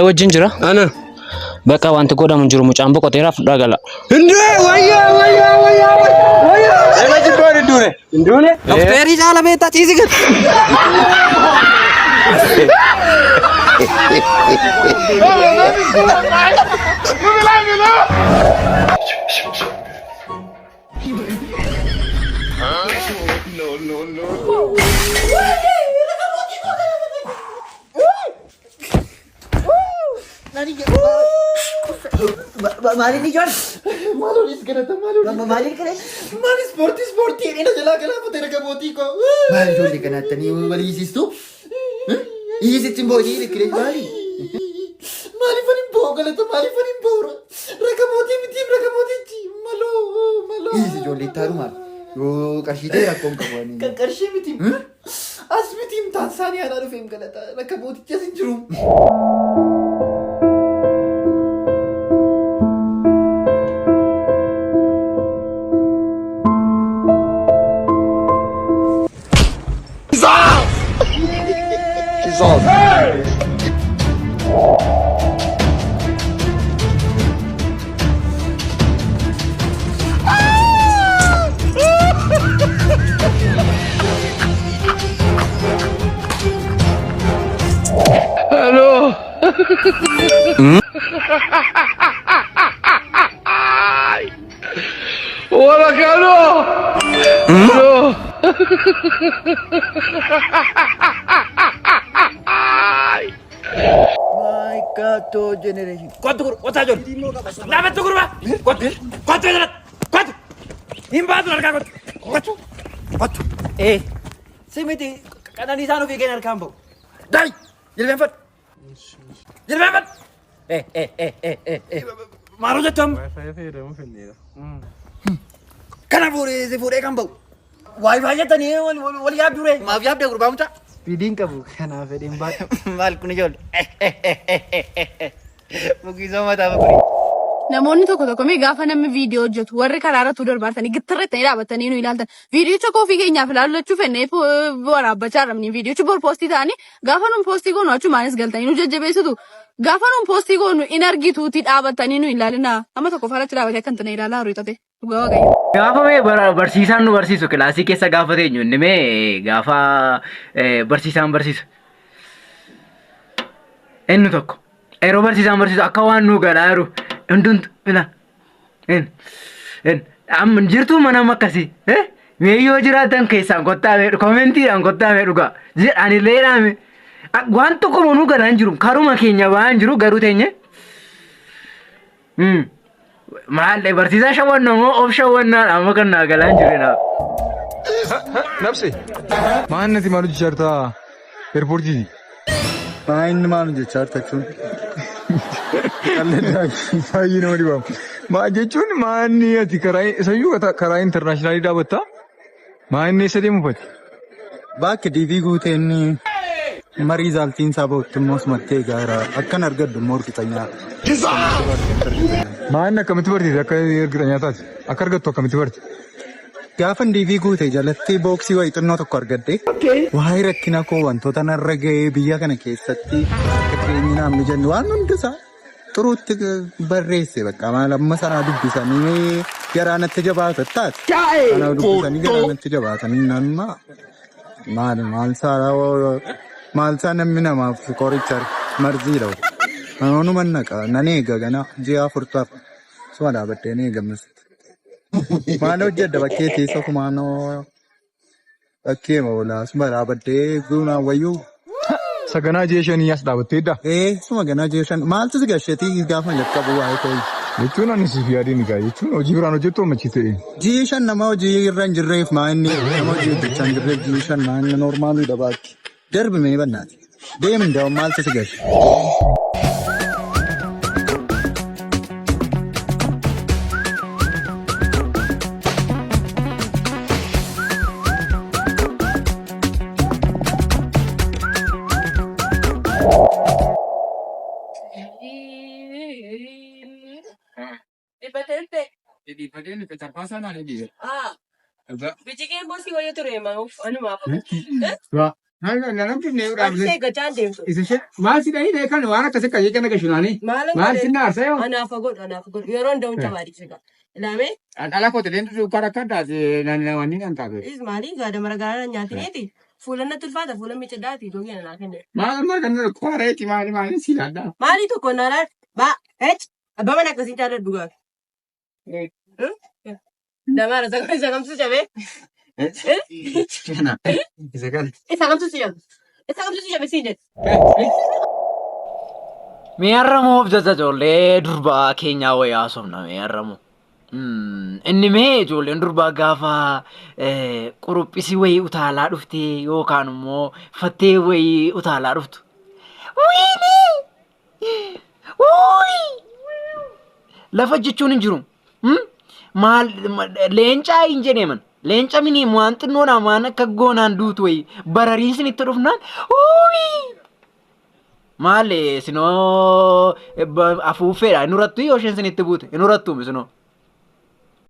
wajjin jira ana bakka wanti godhamu jiru mucaan boqoteera fudhaa gala indee wayya ema jiddoon indune dokteeri jaala beeta ciisi gad no Mali ni John. Malo is ganata malo. Mali kare. Mali sporti ina jala kala putera ka moti ko. Mali John ganata ni mali isistu. Isi timbo ni kire mali. Mali fanin bo galata mali fanin bo. Raka moti chi malo. Isi John litaru mal. Yo kashide rakon kabani. Karshi mitim. As mitim Tanzania na rufim galata. Raka moti jasin jurum. Hello. Hola, Carlos. Hello. My God, to generation. Quanto what's that? Lava to kurwa. Quanto is that? Quanto? Imbado larga quanto? Quanto? Simiti kanani sano fi genar kambo. Dai. Jilben fat. Maro jatam. Kana fure kambo. Wi-Fi jatani wal yaab dure. Ma yaab de gurba muta. Feeding kabu kana feeding ba. Mal kuni jol. Mugi zoma ta bakuri. Namoonni tokko mee gaafa namni viidiyoo hojjetu warri karaarra tu darbaatanii gittirrettanii dhaabatanii nu ilaaltan viidiyoocha koofii keenyaaf ilaallachuu fennee waraabbachaa jirra viidiyoochi bor poostii ta'anii gaafa nun poostii goonu achumaanis galtanii nu jajjabeessitu gaafa nun poostii goonu in argituuti dhaabatanii nu ilaalina amma tokko faratti dhaabatee akkan tana ilaalaa haru hiixate dhugaa waaqayyo. Gaafa mee barsiisaan nu barsiisu kilaasii keessa gaafa teenyu inni mee gaafa barsiisaan barsiisu inni tokko yeroo barsiisaan barsiisu akka waan nu galaa jiru Undun bila am jirtu mana makasi me yo jiraatan keessa gottaame commenti an gottaame dhuga ani leerame wanto ko monu garan jiru karuma keenya waan jiru garu teenye maalle barsiisa shawanno mo of shawanna amma kana galan jirena nafsi maannati malu jarta airporti Main malu jarta chun Fayi no diba. Ma jechuun maanni ati sayyuu karaa internationalii dhaabatta. Maanni isa deemu fati. Bakki DV guuteen marii zaaltiin saba uttummoos mattee gaara akkan argaddu morkitanya. Maanni akkamitti barsiise akka ergitanya taate akka argattu akkamitti barti. Gaafan DV guute jalatti booksii wayii xinnoo tokko argadde. Waa'ee rakkina koo wantoota narra ga'ee biyya kana keessatti akka jireenyi naamni jennu waan hundisaa. Turuutti barreesse bakka maal amma sana dubbisanii garaanatti jabaatan taate. Kana dubbisanii garaanatti jabaatanii nama maal saa namni namaaf qoricha marzii dhawu. Anuma naqa nan eega gana ji'a afurtaaf suma dhaabbattee ni eegamsisti. Maal hojjedda bakkee teessa kumaanoo bakkee moolaa suma dhaabbattee guunaa wayyuu. Saganaa jeeshanii as dhaabatteedda. Suma ganaa jeeshan maaltu si gasheetii gaafa jalqabu waa'ee ta'e. Jechuun ani siif yaadiin egaa jechuun hojii biraan hojjettu ammachi ta'e. Jeeshan nama hojii irra hin jirreef maa'inni nama hojii hojjechaa hin jirreef jeeshan maa'inni noormaalii dhabaatti. Darbi mee bannaati. Deemin daa'u maaltu si gashe. Fadeen ke tarpaasaa naan eebbise. Bijiqeen boosii wayya ture maa'uuf anumaaf. Namni ne Ati eeggachaan deemtu. maal si dhahii kan waan akkasii qajeelcha naga shunaanii. Maal si naarsa yoo. Anaaf godhu yeroo hunda'uun jabaadhi siga. Ilaamee. Dhala kooti leentu dukkara kan taate wanni kan taate. Ismaaliin gaada maragaraa nyaatineeti. Fuula natti ulfaata fuula miidhagdaati iddoo keenya naa kenne. Maal kan qoreeti maali si laaddaa. Maalii tokko naanaa abbaa mana akkasii jaalladhu gaafa. Damaara sagamtuu cabee. Isa kan. Isa kamtu si jabe. Isa kamtu si jabe siin jedhe. Mee har'amuuf jaja ijoollee durbaa keenyaa wayii haasofna mee har'amu. Inni mee ijoolleen durbaa gaafa quruphisi wayii utaalaa dhuftee yookaan immoo fattee wayii utaalaa dhuftu. Lafa jechuun hin jiru. Maal leencaa hin jedhaman. Leenca mini waan xinnoodhaan waan akka goonaan duutu wayii barariisni itti dhufnaan. Maal sinoo afuuffeedha hin urattu yoo isheen sinitti buute hin urattu sinoo.